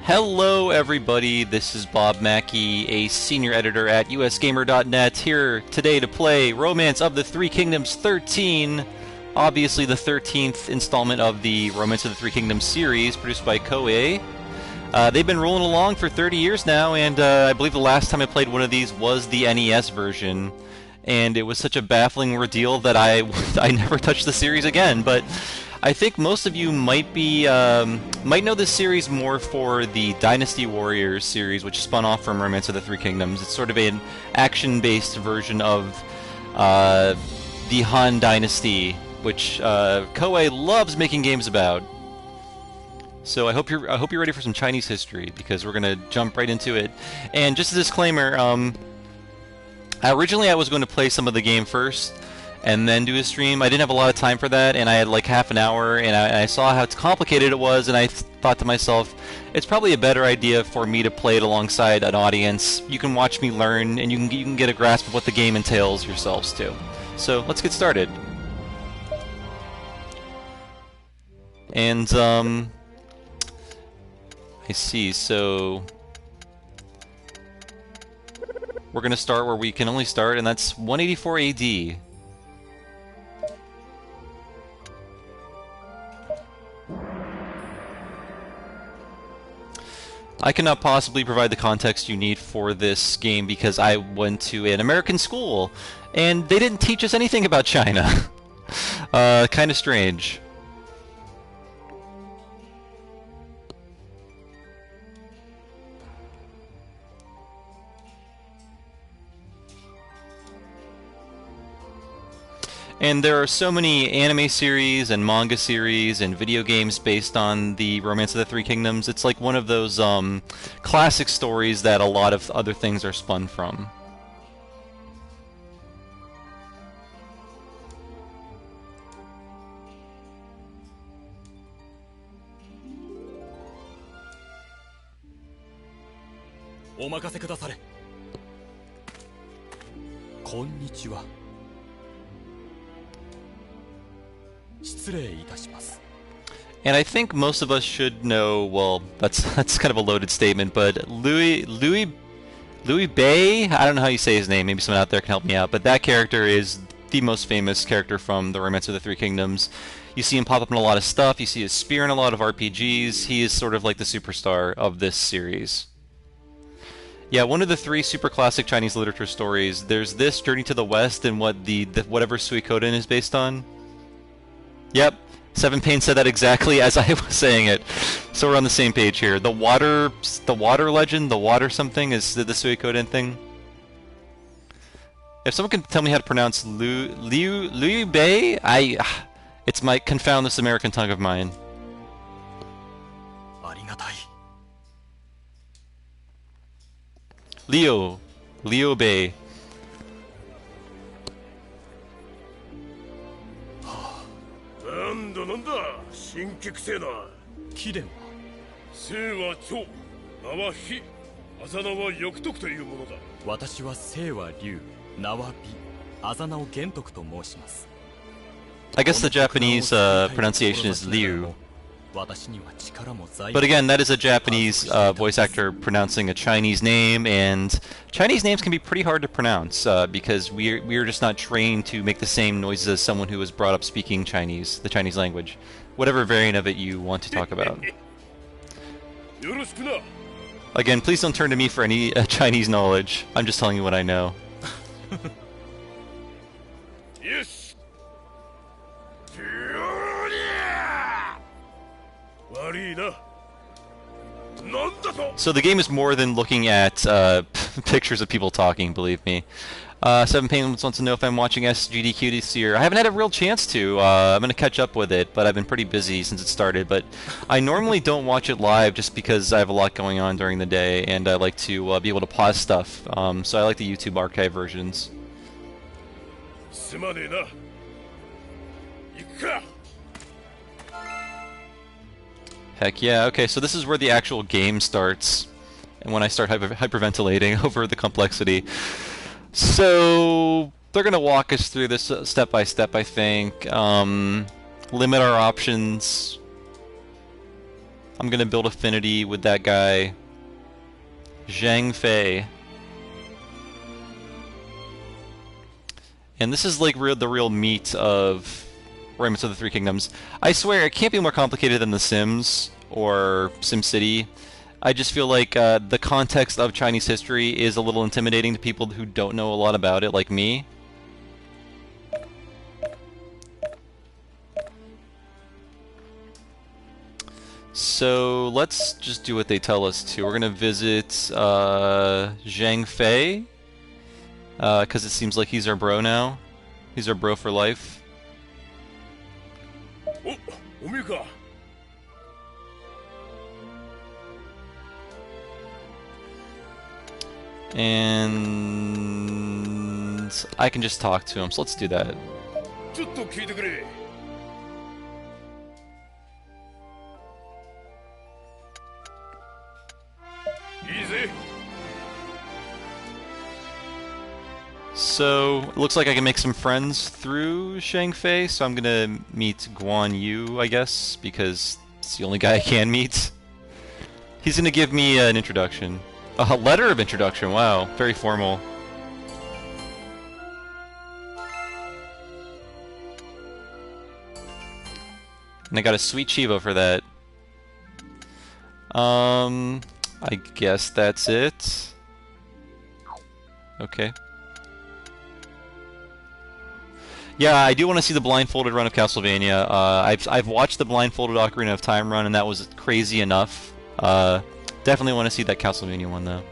Hello everybody, this is Bob Mackey, a senior editor at USgamer.net, here today to play Romance of the Three Kingdoms 13, obviously the 13th installment of the Romance of the Three Kingdoms series, produced by Koei. They've been rolling along for 30 years now, and I believe the last time I played one of these was the NES version, and it was such a baffling ordeal that I never touched the series again, but I think most of you might know this series more for the Dynasty Warriors series, which spun off from Romance of the Three Kingdoms. It's sort of an action-based version of the Han Dynasty, which Koei loves making games about. So I hope you're ready for some Chinese history, because we're gonna jump right into it. And just a disclaimer, originally I was going to play some of the game first and then do a stream. I didn't have a lot of time for that, and I had like half an hour, and I saw how complicated it was, and I thought to myself, it's probably a better idea for me to play it alongside an audience. You can watch me learn, and you can get a grasp of what the game entails yourselves too. So let's get started. And I see, so we're going to start where we can only start, and that's 184 AD. I cannot possibly provide the context you need for this game because I went to an American school, and they didn't teach us anything about China. Kind of strange. And there are so many anime series and manga series and video games based on the Romance of the Three Kingdoms. It's like one of those classic stories that a lot of other things are spun from. Konnichiwa. And I think most of us should know, well, that's kind of a loaded statement, but Louis Bay, I don't know how you say his name, maybe someone out there can help me out, but that character is the most famous character from the Romance of the Three Kingdoms. You see him pop up in a lot of stuff, you see his spear in a lot of RPGs, he is sort of like the superstar of this series. Yeah, one of the three super classic Chinese literature stories, there's this, Journey to the West, and whatever Suikoden is based on. Yep, Seven Pain said that exactly as I was saying it. So we're on the same page here. The water legend, the water something is the Suikoden thing. If someone can tell me how to pronounce Liu Bei, it's my confound this American tongue of mine. Liu Bei. I guess the Japanese pronunciation is Liu. But again, that is a Japanese voice actor pronouncing a Chinese name, and Chinese names can be pretty hard to pronounce because we're just not trained to make the same noises as someone who was brought up speaking Chinese, the Chinese language, whatever variant of it you want to talk about. Again, please don't turn to me for any Chinese knowledge. I'm just telling you what I know. So the game is more than looking at pictures of people talking, believe me. Seven Pain wants to know if I'm watching SGDQ this year. I haven't had a real chance to. I'm going to catch up with it, but I've been pretty busy since it started. But I normally don't watch it live just because I have a lot going on during the day, and I like to be able to pause stuff. So I like the YouTube archive versions. Heck yeah, okay, so this is where the actual game starts, and when I start hyperventilating over the complexity. So, they're going to walk us through this step by step, I think. Limit our options. I'm gonna build affinity with that guy, Zhang Fei. And this is like the real meat of Romance of the Three Kingdoms. I swear, it can't be more complicated than The Sims or SimCity. I just feel like the context of Chinese history is a little intimidating to people who don't know a lot about it, like me. So let's just do what they tell us to. We're gonna visit Zhang Fei, because it seems like he's our bro now. He's our bro for life. And I can just talk to him, so let's do that. So, it looks like I can make some friends through Zhang Fei, so I'm gonna meet Guan Yu, I guess, because it's the only guy I can meet. He's gonna give me an introduction. A letter of introduction, wow, very formal. And I got a sweet Chivo for that. I guess that's it. Okay. Yeah, I do want to see the blindfolded run of Castlevania. I've watched the blindfolded Ocarina of Time run, and that was crazy enough. Definitely want to see that Castlevania one, though.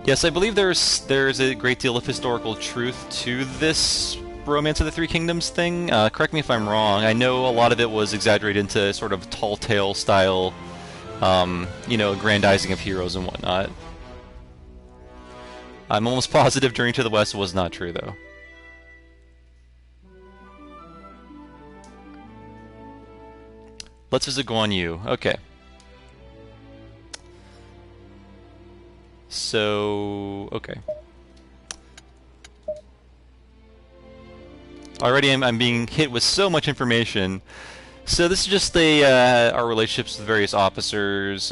Yes, I believe there's a great deal of historical truth to this Romance of the Three Kingdoms thing. Correct me if I'm wrong. I know a lot of it was exaggerated into sort of tall tale style, you know, aggrandizing of heroes and whatnot. I'm almost positive Journey to the West was not true, though. Let's visit Guan Yu. Okay. So, okay. Already I'm being hit with so much information. So this is just our relationships with various officers.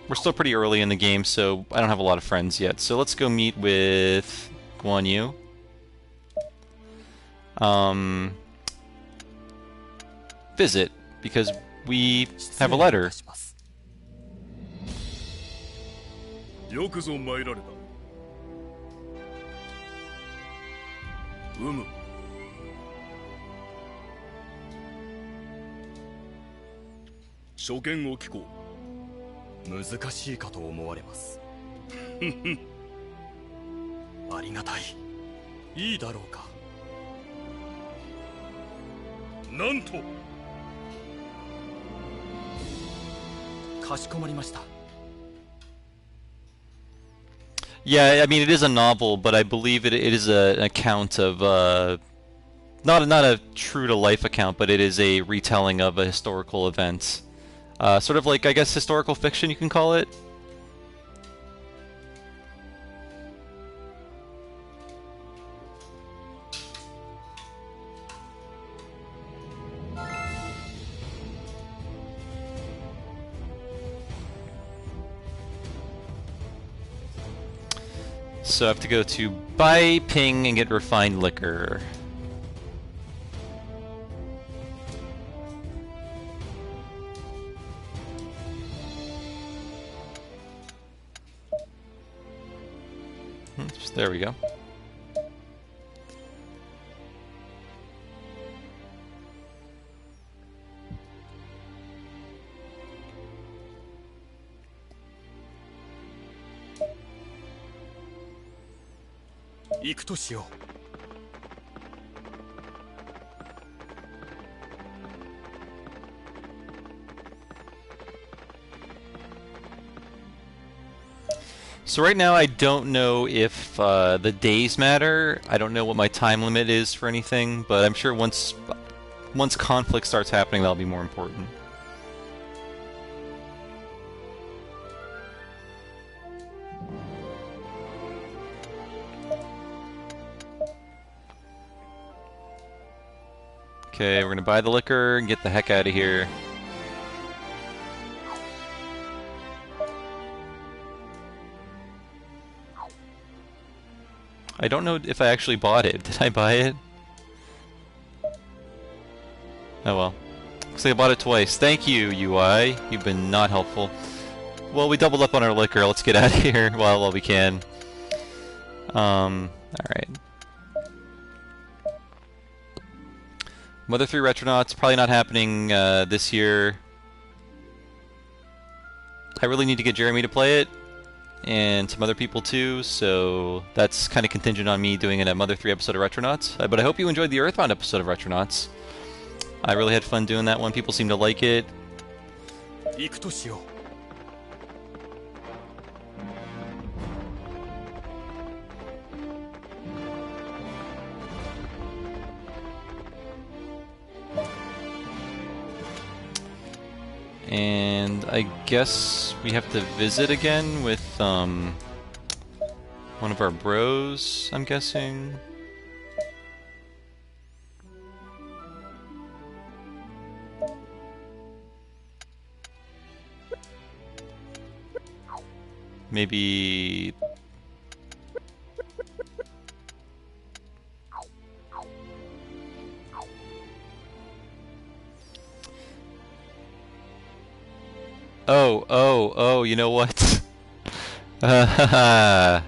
We're still pretty early in the game, so I don't have a lot of friends yet. So let's go meet with Guan Yu. Visit, because we have a letter. Yeah, I mean it is a novel, but I believe it is an account of not a true to life account, but it is a retelling of a historical event. Sort of like, I guess, historical fiction, you can call it. So I have to go to buy ping and get refined liquor. There we go. So right now I don't know if the days matter. I don't know what my time limit is for anything, but I'm sure once conflict starts happening, that'll be more important. Okay, we're gonna buy the liquor and get the heck out of here. I don't know if I actually bought it. Did I buy it? Oh well. Looks like I bought it twice. Thank you, UI. You've been not helpful. Well, we doubled up on our liquor. Let's get out of here while we can. Alright. Mother 3 Retronauts, probably not happening this year. I really need to get Jeremy to play it, and some other people too, so that's kind of contingent on me doing a Mother 3 episode of Retronauts. But I hope you enjoyed the Earthbound episode of Retronauts. I really had fun doing that one. People seem to like it. And I guess we have to visit again with one of our bros, I'm guessing. Maybe... Oh, you know what? I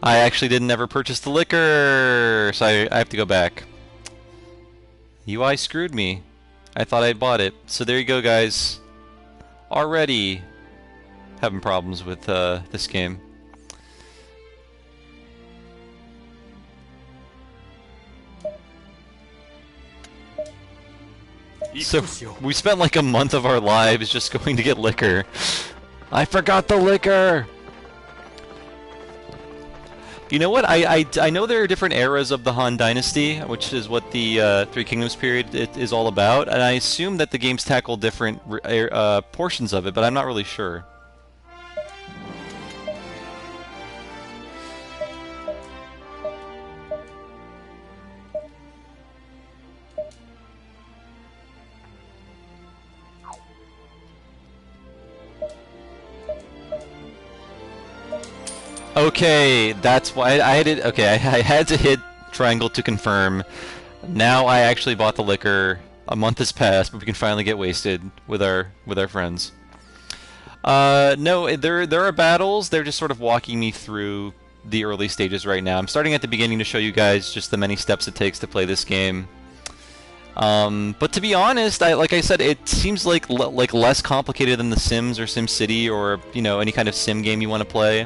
actually didn't ever purchase the liquor, so I have to go back. UI screwed me. I thought I bought it. So there you go, guys. Already having problems with this game. So, we spent like a month of our lives just going to get liquor. I forgot the liquor! You know what? I know there are different eras of the Han Dynasty, which is what the Three Kingdoms period is all about, and I assume that the games tackle different portions of it, but I'm not really sure. Okay, that's why I had it. Okay, I had to hit triangle to confirm. Now I actually bought the liquor. A month has passed, but we can finally get wasted with our friends. No, there are battles. They're just sort of walking me through the early stages right now. I'm starting at the beginning to show you guys just the many steps it takes to play this game. But to be honest, like I said, it seems like less complicated than The Sims or SimCity or any kind of sim game you want to play.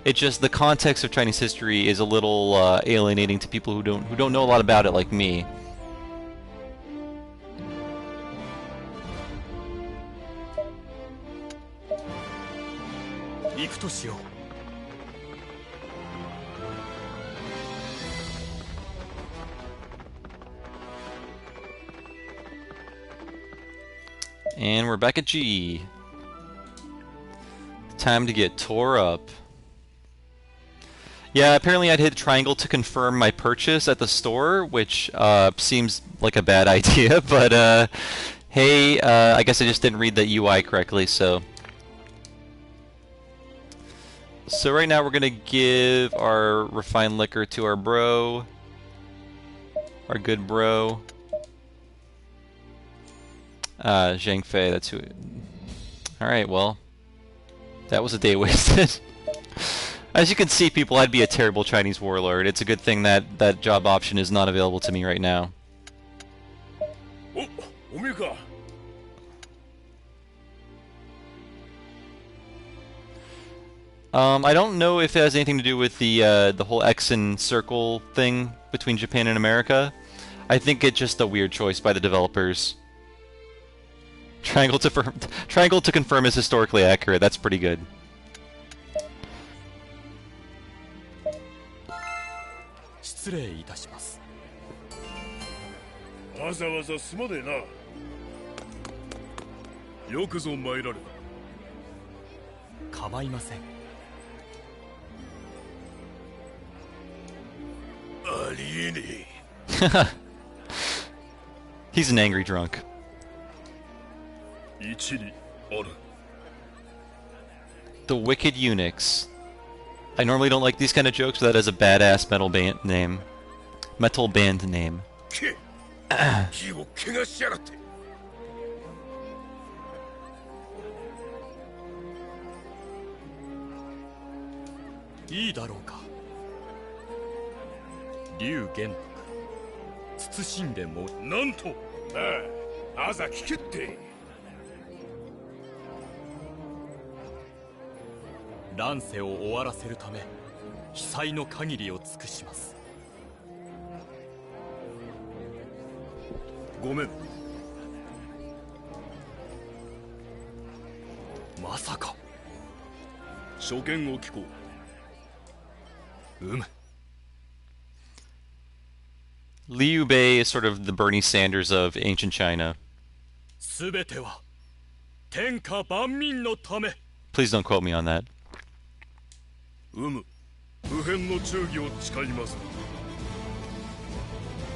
It's just the context of Chinese history is a little alienating to people who don't know a lot about it, like me. And we're back at G. Time to get tore up. Yeah, apparently I'd hit triangle to confirm my purchase at the store, which seems like a bad idea, but hey, I guess I just didn't read the UI correctly, so... So right now we're gonna give our refined liquor to our bro. Our good bro. Zhang Fei, that's who... Alright, well... That was a day wasted. As you can see, people, I'd be a terrible Chinese warlord. It's a good thing that that job option is not available to me right now. I don't know if it has anything to do with the whole X and circle thing between Japan and America. I think it's just a weird choice by the developers. Triangle to confirm is historically accurate. That's pretty good. He's an angry drunk. The Wicked Eunuchs. I normally don't like these kind of jokes, but that is a badass metal band name. Metal band name. いいだろうか。龍玄徳慎んでもなんとああ、朝聞けって。乱世を終わらせるため非才の限りを尽くします。ごめん。まさか。所見を聞こう。 Liu Bei is sort of the Bernie Sanders of ancient China. Please don't quote me on that.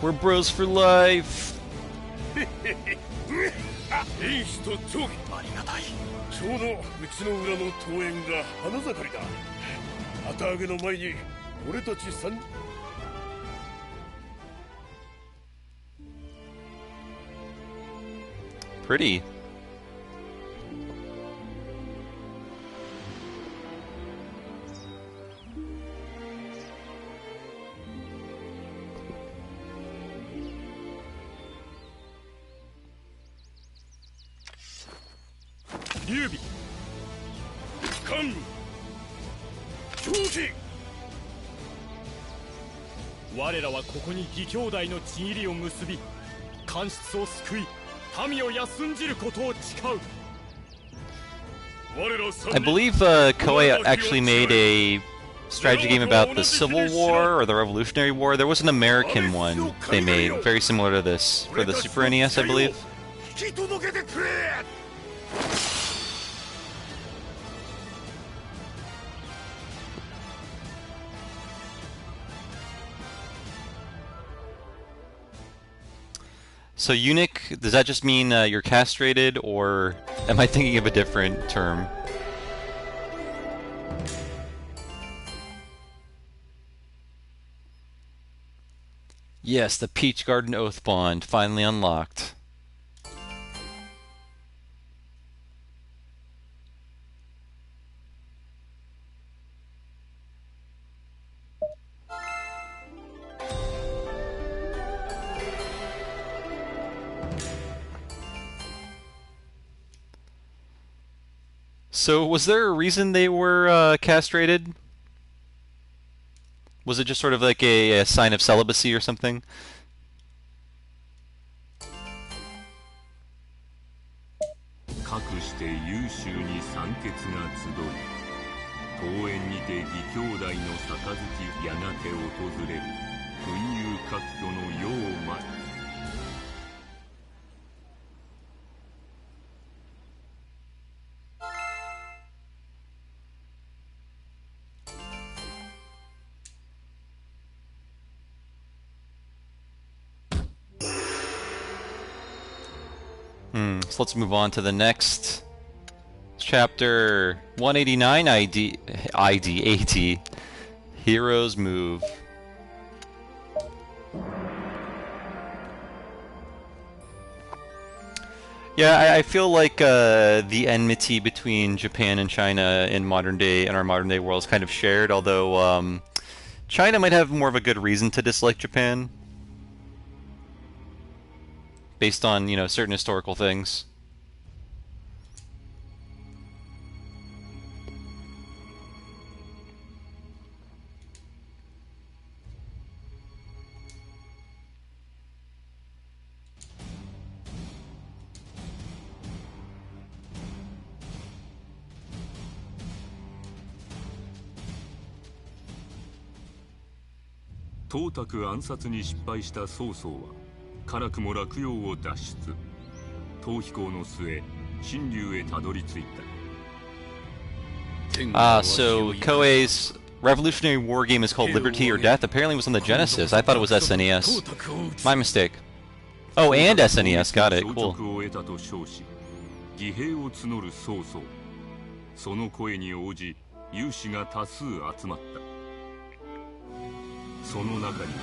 We're bros for life. ちょうどうちの裏の桃園が花盛りだ。旗揚げの前に俺たち3 Pretty. Yubi. Come. Chuchi. 我らはここに義兄弟の血入りを結び、官室を救い、民を休んじることを誓う。 I believe Koei actually made a strategy game about the Civil War or the Revolutionary War. There was an American one they made, very similar to this, for the Super NES, I believe. So eunuch, does that just mean you're castrated, or am I thinking of a different term? Yes, the Peach Garden Oath Bond, finally unlocked. So, was there a reason they were castrated? Was it just sort of like a sign of celibacy or something? かくして優秀に酸欠が集い、桃園にて義兄弟の杯やがて訪れる群雄割拠の世を待つ。 So let's move on to the next chapter. 189 80 Heroes Move. Yeah, I feel like the enmity between Japan and China in our modern day world is kind of shared, although China might have more of a good reason to dislike Japan. Based on, you know, certain historical things.董卓暗殺に失敗した曹操は 辛くも洛陽を脱出。逃避行の末、新竜へたどり着いた。 So Koei's Revolutionary War game is called Liberty or Death. Apparently it was on the Genesis. I thought it was SNES. My mistake. Oh, and SNES, got it, cool. 義兵を募る曹操。その声に応じ、勇士が多数集まった。その中には、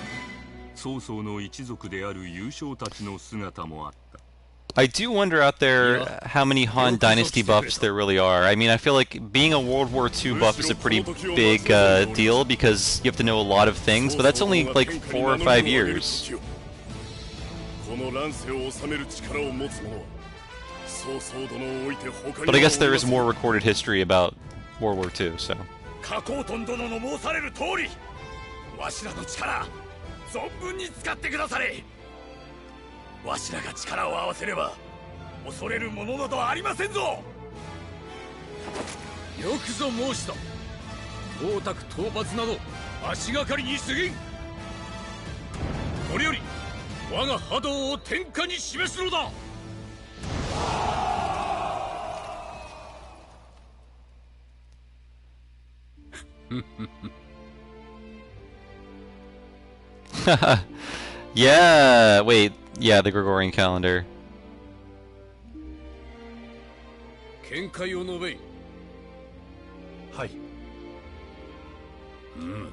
曹操の一族である勇将たちの姿もあった。I do wonder out there how many Han Dynasty buffs there really are. I mean, I feel like being a World War II buff is a pretty big deal because you have to know a lot of things, but that's only like 4 or 5 years. But I guess there is more recorded history about World War II, so. わしらが力を合わせれば恐れるものなどありませんぞ。よくぞ申した。董卓討伐など足がかりに過ぎん。これより我が波動を天下に示すのだ。Yeah, wait. Yeah, the Gregorian calendar. 見解を述べい。はい。うん。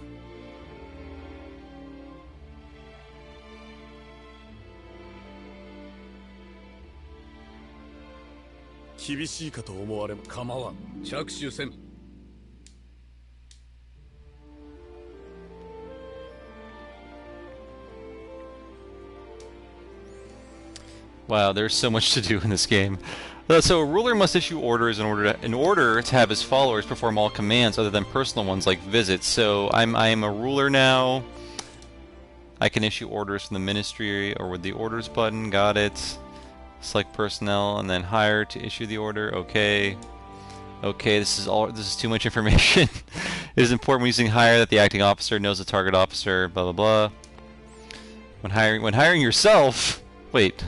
厳しいかと思われます。構わん。着手せん。Wow, there's so much to do in this game. So a ruler must issue orders in order to have his followers perform all commands other than personal ones like visits. So I'm a ruler now. I can issue orders from the ministry or with the orders button. Got it. Select personnel and then hire to issue the order. Okay. Okay, this is too much information. It is important when using hire that the acting officer knows the target officer. Blah blah blah. When hiring yourself. Wait.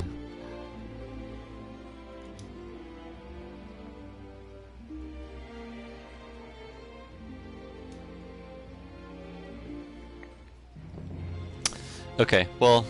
Okay, well...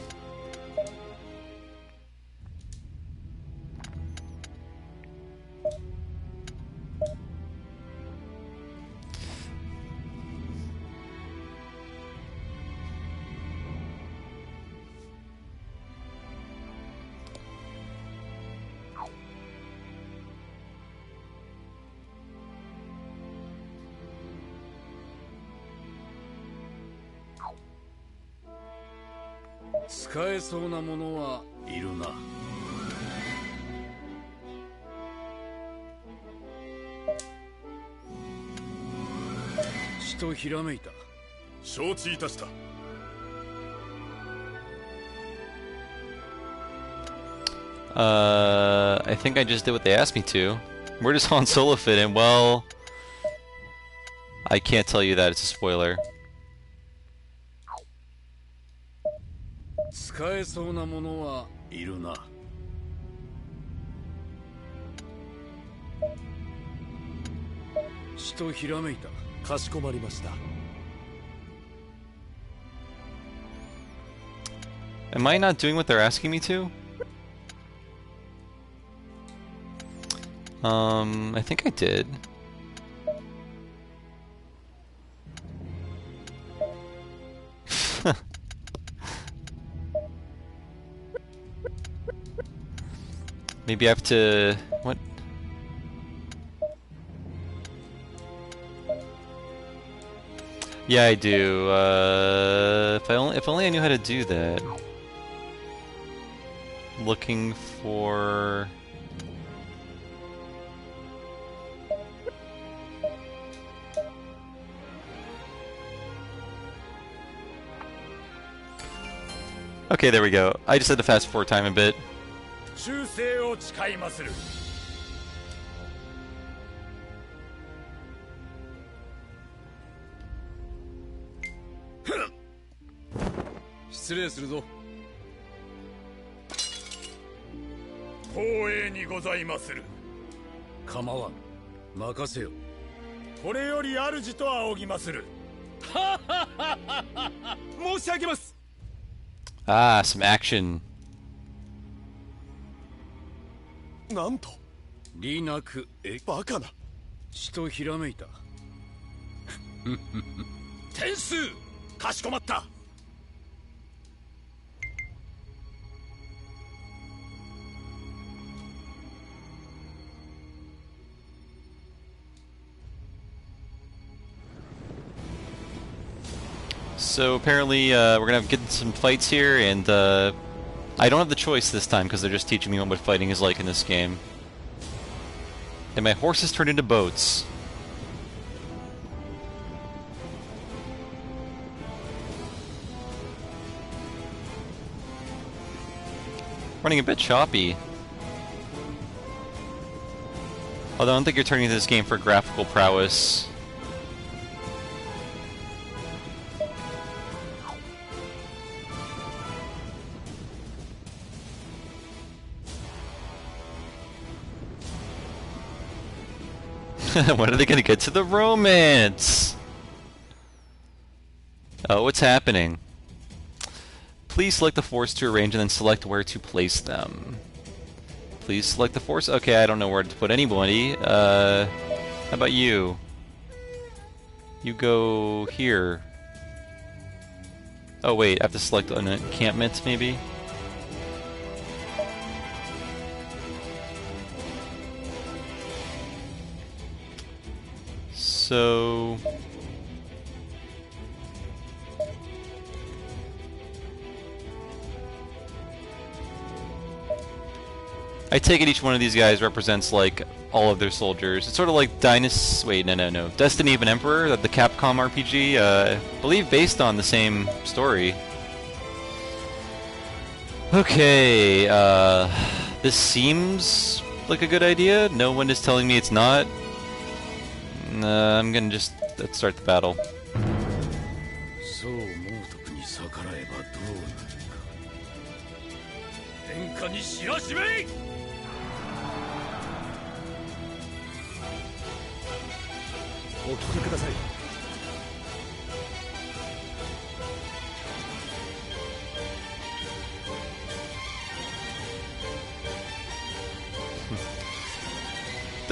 使えそうなものはいるな。ちとひらめいた。承知いたした。I think I just did what they asked me to. Where does Han Solo fit in? Well, I can't tell you that, it's a spoiler. 使えそうなものはいるな。ちとひらめいた。かしこまりました。Am I not doing what they're asking me to? I think I did. Maybe I have to... What? Yeah, I do. If only I knew how to do that. Looking for... Okay, there we go. I just had to fast forward time a bit. 忠誠を誓いまする。失礼するぞ。光栄にございまする。構わん。任せよ。これより主と仰ぎまする。申し上げます。Ah, some action. なんと理なくバカな。しとひらめいた。点数かしこまった。So apparently we're gonna get some fights here, and I don't have the choice this time because they're just teaching me what fighting is like in this game. And my horses turned into boats. Running a bit choppy. Although I don't think you're turning to this game for graphical prowess. When are they gonna get to the romance? Oh, what's happening? Please select the force to arrange and then select where to place them. Please select the force. Okay, I don't know where to put anybody. How about you? You go here. Oh wait, I have to select an encampment maybe? So... I take it each one of these guys represents, like, all of their soldiers. It's sort of like no. Destiny of an Emperor, the Capcom RPG, I believe based on the same story. Okay, this seems like a good idea. No one is telling me it's not. I'm gonna just let's start the battle. So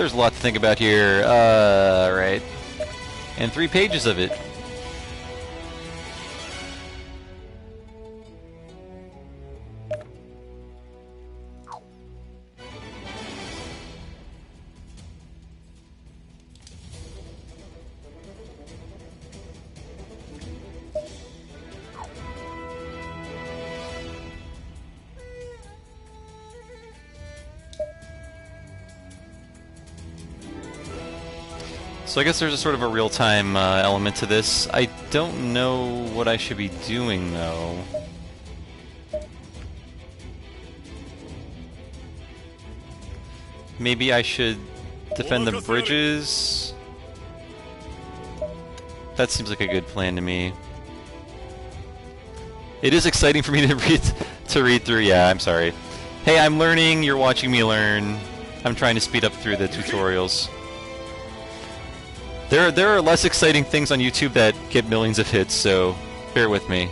There's a lot to think about here. Right. And 3 pages of it. So I guess there's a sort of a real-time element to this. I don't know what I should be doing, though. Maybe I should defend the bridges? That seems like a good plan to me. It is exciting for me to read through. Yeah, I'm sorry. Hey, I'm learning. You're watching me learn. I'm trying to speed up through the tutorials. There are less exciting things on YouTube that get millions of hits, so bear with me.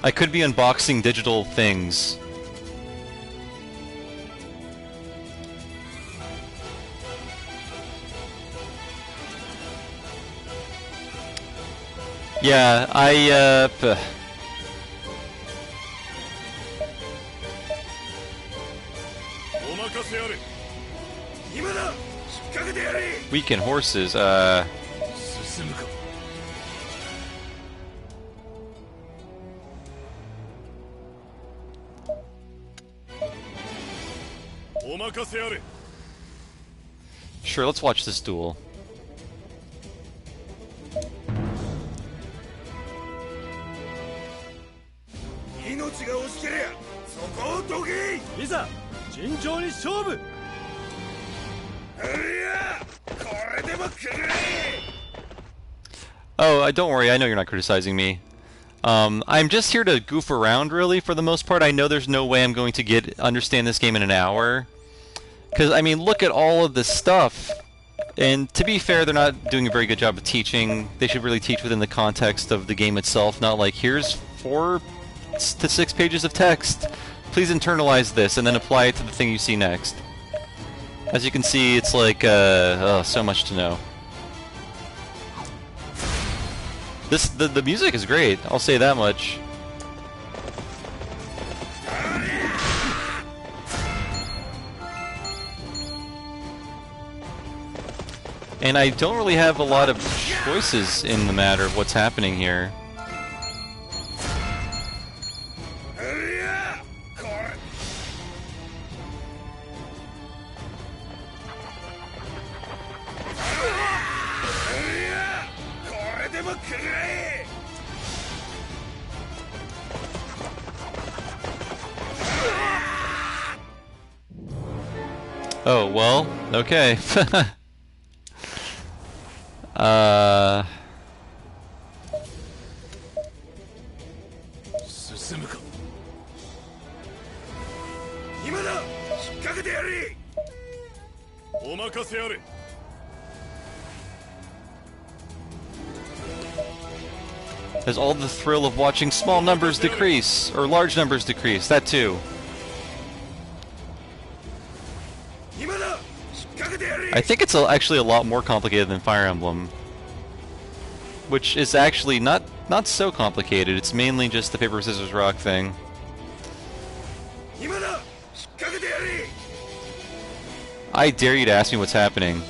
I could be unboxing digital things. Yeah, weaken horses, Sure, let's watch this duel. Oh, don't worry, I know you're not criticizing me. I'm just here to goof around, really, for the most part. I know there's no way I'm going to understand this game in an hour. Because, I mean, look at all of this stuff. And to be fair, they're not doing a very good job of teaching. They should really teach within the context of the game itself, not like, here's 4 to 6 pages of text. Please internalize this and then apply it to the thing you see next. As you can see, it's like, oh, so much to know. The music is great, I'll say that much. And I don't really have a lot of choices in the matter of what's happening here. Oh, well, okay. There's all the thrill of watching small numbers decrease, or large numbers decrease, that too. I think it's actually a lot more complicated than Fire Emblem. Which is actually not so complicated, it's mainly just the paper, scissors, rock thing. I dare you to ask me what's happening.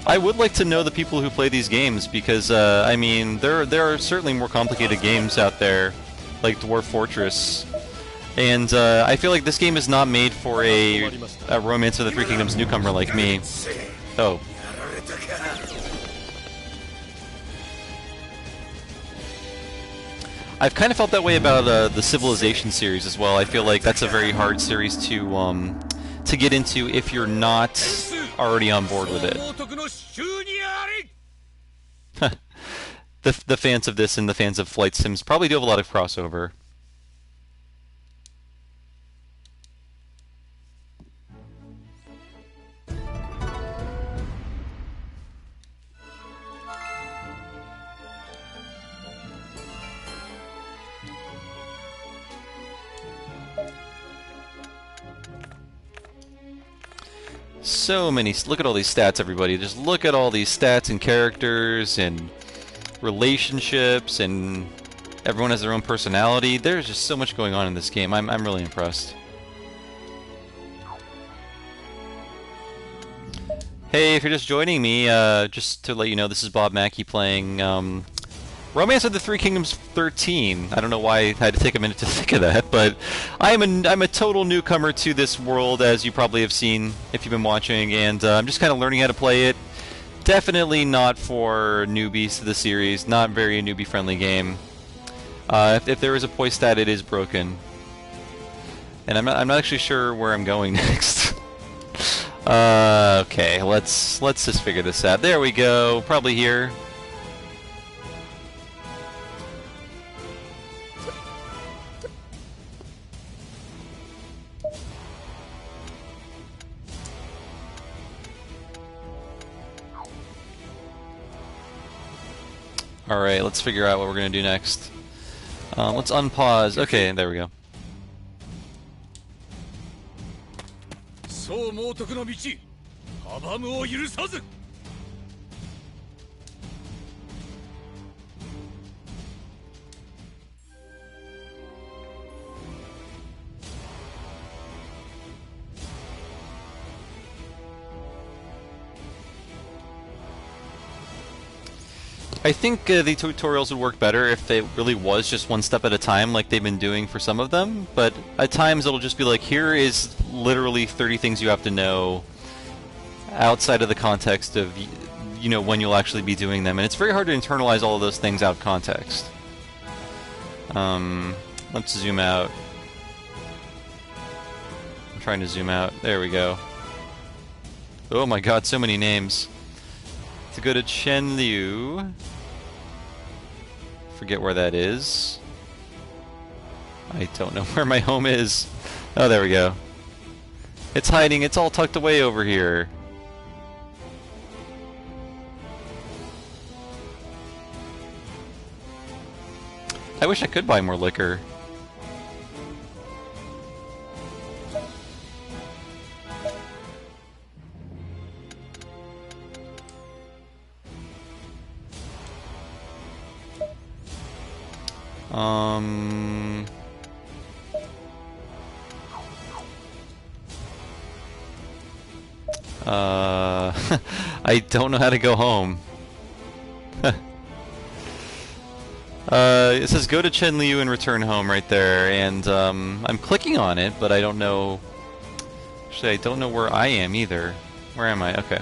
I would like to know the people who play these games, because, I mean, there are certainly more complicated games out there, like Dwarf Fortress. And, I feel like this game is not made for a Romance of the Three Kingdoms newcomer like me. Oh. I've kind of felt that way about the Civilization series as well. I feel like that's a very hard series to get into if you're not already on board with it. The fans of this and the fans of Flight Sims probably do have a lot of crossover. So many. Look at all these stats, everybody. Just look at all these stats and characters and relationships, and everyone has their own personality. There's just so much going on in this game. I'm really impressed. Hey, if you're just joining me, just to let you know, this is Bob Mackey playing Romance of the Three Kingdoms 13. I don't know why I had to take a minute to think of that, but I'm a total newcomer to this world, as you probably have seen if you've been watching, and I'm just kind of learning how to play it. Definitely not for newbies to the series, not very a newbie-friendly game. If there is a point stat, it is broken. And I'm not actually sure where I'm going next. Okay, let's just figure this out. There we go, probably here. Alright, let's figure out what we're going to do next. Let's unpause. Okay, there we go. I think the tutorials would work better if it really was just one step at a time like they've been doing for some of them, but at times it'll just be like, here is literally 30 things you have to know outside of the context of, you know, when you'll actually be doing them, and it's very hard to internalize all of those things out of context. Let's zoom out. I'm trying to zoom out. There we go. Oh my god, so many names. To go to Chen Liu. Forget where that is. I don't know where my home is. Oh, there we go. It's hiding. It's all tucked away over here. I wish I could buy more liquor. I don't know how to go home. It says go to Chen Liu and return home right there, and I'm clicking on it, but I don't know. Actually, I don't know where I am either. Where am I? Okay.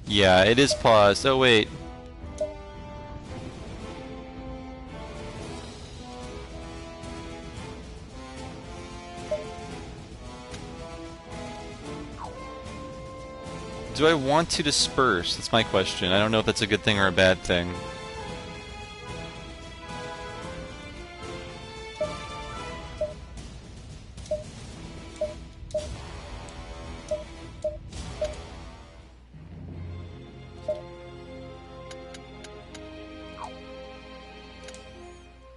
Yeah, it is paused. Oh, wait. Do I want to disperse? That's my question. I don't know if that's a good thing or a bad thing.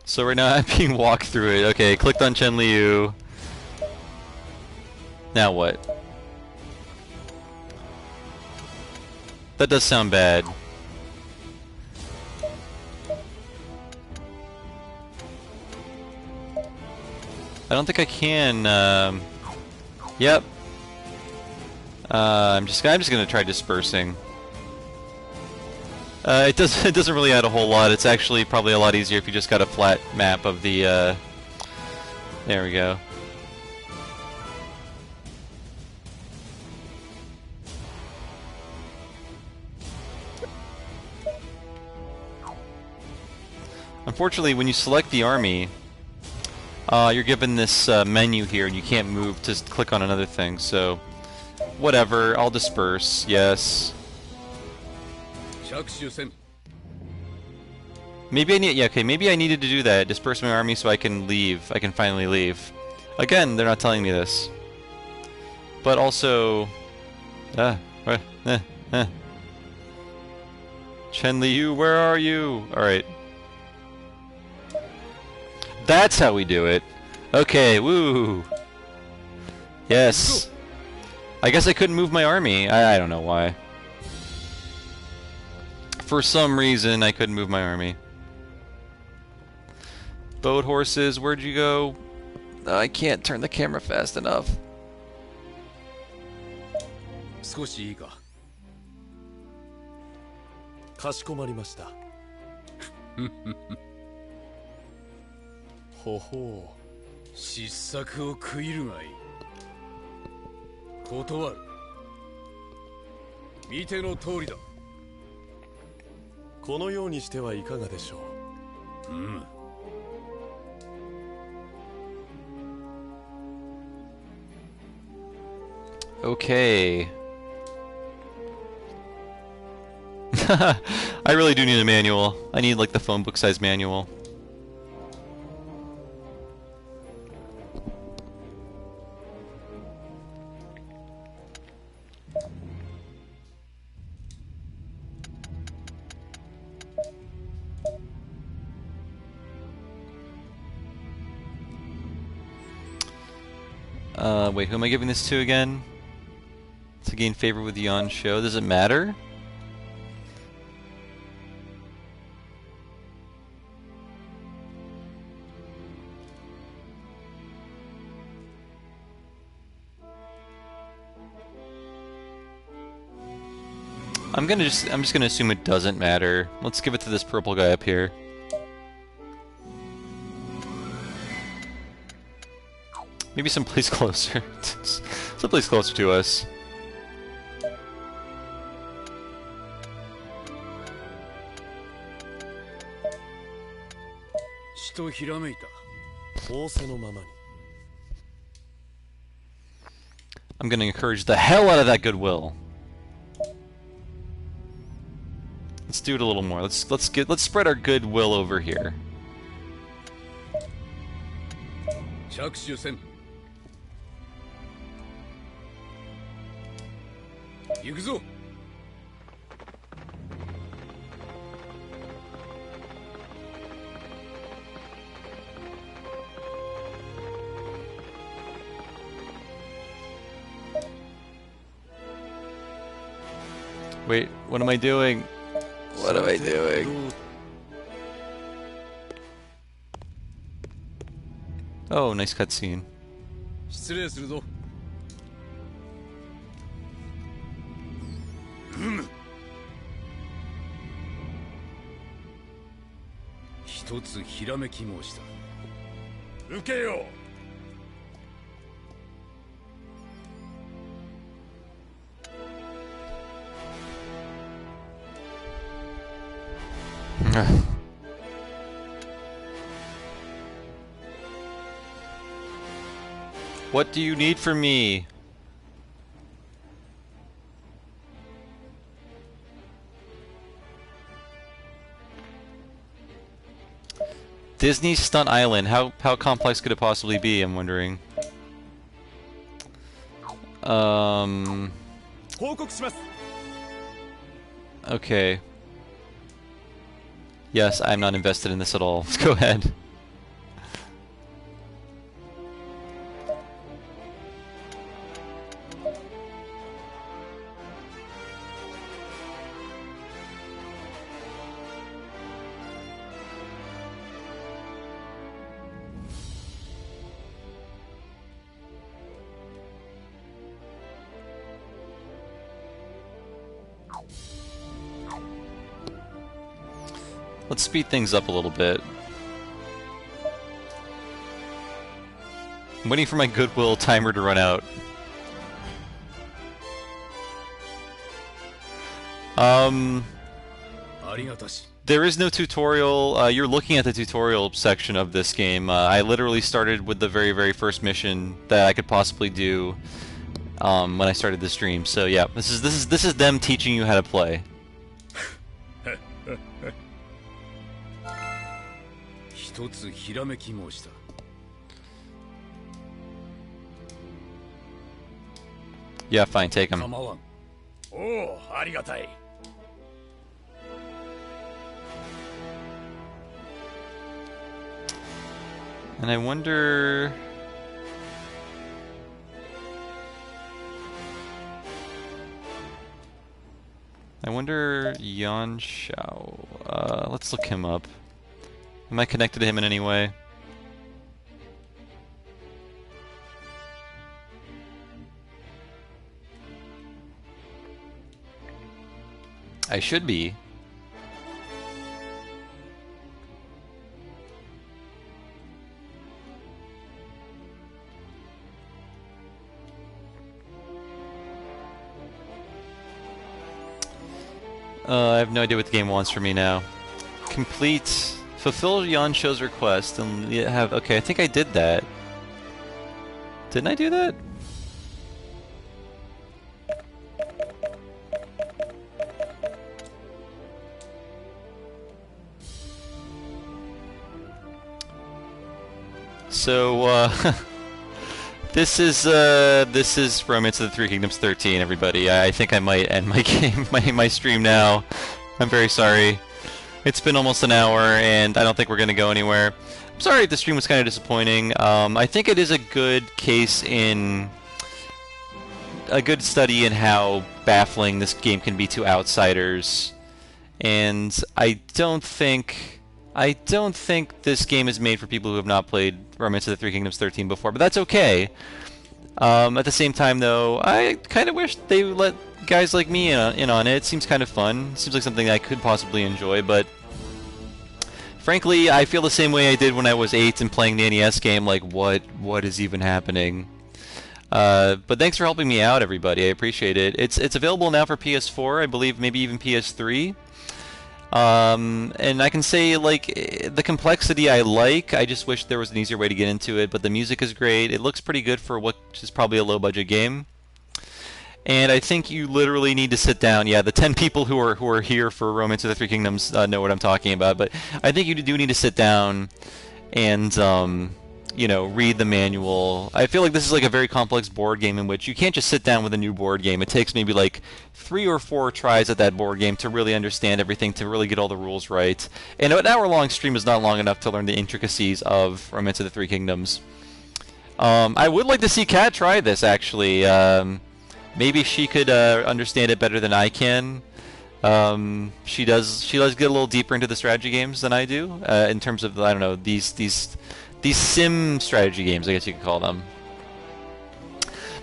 So right now I'm being walked through it. Okay, clicked on Chen Liu. Now what? That does sound bad. I don't think I can. Yep. I'm just gonna try dispersing. It doesn't really add a whole lot. It's actually probably a lot easier if you just got a flat map of the. There we go. Unfortunately, when you select the army, you're given this menu here, and you can't move to click on another thing. So, whatever. I'll disperse. Yes. Maybe I need. Yeah. Okay. Maybe I needed to do that. Disperse my army so I can leave. I can finally leave. Again, they're not telling me this. But also, Chen Liu, where are you? All right. That's how we do it. Okay, woo. Yes. I guess I couldn't move my army. I don't know why. For some reason, I couldn't move my army. Boat horses, where'd you go? I can't turn the camera fast enough. 少しいいか。かしこまりました。ほほう、失策を食いるがいい。断る。見ての通りだ。このようにしてはいかがでしょう。うん。Okay. I really do need a manual. I need like the phone book size manual. Wait, who am I giving this to again? To gain favor with the on show. Does it matter? I'm just gonna assume it doesn't matter. Let's give it to this purple guy up here. Maybe someplace closer. Someplace closer to us. I'm going to encourage the hell out of that goodwill. Let's do it a little more. Let's spread our goodwill over here. 着手せん。行くぞ。Wait, what am I doing? What am I doing? Oh, nice cutscene. 失礼するぞ。一つひらめき申した。受けよう。What do you need from me? Disney Stunt Island. How complex could it possibly be? I'm wondering. Okay. Yes, I'm not invested in this at all. Go ahead. Let's speed things up a little bit. I'm waiting for my goodwill timer to run out. There is no tutorial. You're looking at the tutorial section of this game. I literally started with the very first mission that I could possibly do when I started the stream. So yeah, this is them teaching you how to play. Yeah, fine, take him. Oh, ありがたい。And I wonder... Yan Shao. Let's look him up. Am I connected to him in any way? I should be. I have no idea what the game wants from me now. Fulfill Yan Shou's request and have... Okay, I think I did that. Didn't I do that? So, this is Romance of the Three Kingdoms 13, everybody. I think I might end my game, my stream now. I'm very sorry. It's been almost an hour, and I don't think we're going to go anywhere. I'm sorry if the stream was kind of disappointing. I think it is a good case in... a good study in how baffling this game can be to outsiders. And I don't think this game is made for people who have not played Romance of the Three Kingdoms 13 before, but that's okay. At the same time, though, I kind of wish they would let guys like me in on it. It seems kind of fun. It seems like something I could possibly enjoy, but frankly, I feel the same way I did when I was 8 and playing the NES game, like, what is even happening? But thanks for helping me out, everybody. I appreciate it. It's available now for PS4, I believe, maybe even PS3. And I can say, like, the complexity I like. I just wish there was an easier way to get into it, but the music is great. It looks pretty good for what is probably a low-budget game. And I think you literally need to sit down. Yeah, the 10 people who are here for Romance of the Three Kingdoms know what I'm talking about. But I think you do need to sit down and you know, read the manual. I feel like this is like a very complex board game in which you can't just sit down with a new board game. It takes maybe like 3 or 4 tries at that board game to really understand everything, to really get all the rules right. And an hour-long stream is not long enough to learn the intricacies of Romance of the Three Kingdoms. I would like to see Kat try this, actually. Maybe she could understand it better than I can. She does get a little deeper into the strategy games than I do, in terms of, I don't know, these sim strategy games, I guess you could call them.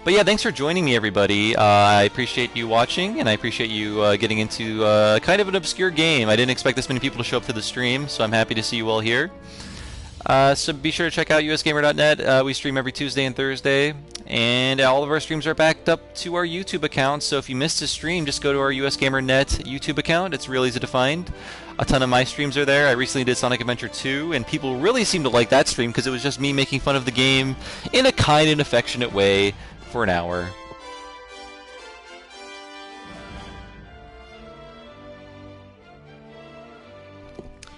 But yeah, thanks for joining me, everybody. I appreciate you watching, and I appreciate you getting into kind of an obscure game. I didn't expect this many people to show up to the stream, so I'm happy to see you all here. So be sure to check out USgamer.net. We stream every Tuesday and Thursday, and all of our streams are backed up to our YouTube account. So if you missed a stream, just go to our USgamer.net YouTube account. It's real easy to find. A ton of my streams are there. I recently did Sonic Adventure 2, and people really seemed to like that stream because it was just me making fun of the game in a kind and affectionate way for an hour.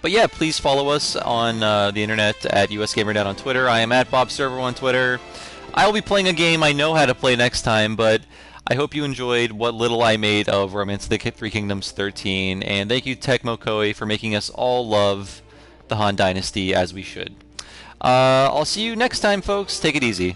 But yeah, please follow us on the internet at USGamerNet on Twitter. I am at BobServo on Twitter. I will be playing a game I know how to play next time, but I hope you enjoyed what little I made of Romance of the Three Kingdoms 13, and thank you Tecmo Koei for making us all love the Han Dynasty as we should. I'll see you next time, folks. Take it easy.